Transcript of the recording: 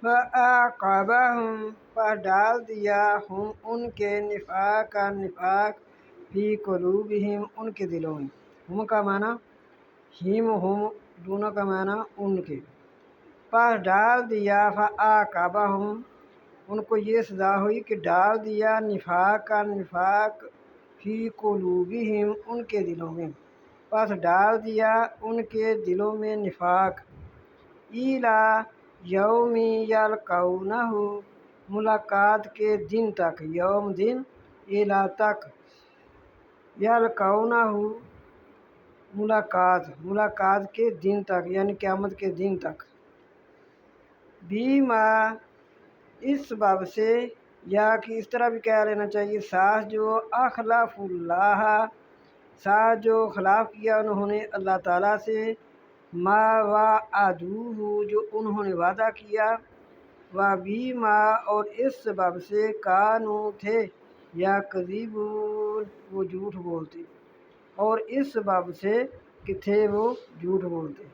فَأَعْقَبَهُمْ پر ڈال دیا ہم ان کے نفاق فی قلوبہم ان کے دلوں میں۔ ہم کا معنی ہم دونوں کا معنی ان کے، پر ڈال دیا فَأَعْقَبَهُمْ ان کو یہ سزا ہوئی کہ ڈال دیا نفاق فی قلوبہم ان کے دلوں میں، پس ڈال دیا ان کے دلوں میں نفاق اِلیٰ یوم یلقونہ ملاقات کے دن تک، یوم دن، اِلیٰ تک، یلقونہ ملاقات کے دن تک یعنی قیامت کے دن تک، بیما اس سبب سے، یا کہ اس طرح بھی کہہ لینا چاہیے ساتھ جو اخلاف اللہ، ساتھ جو خلاف کیا انہوں نے اللہ تعالیٰ سے، ما وعدوہ جو انہوں نے وعدہ کیا، وبیما اور اس سبب سے کانوا تھے، یا کذبون وہ جھوٹ بولتے، اور اس سبب سے کہ تھے وہ جھوٹ بولتے۔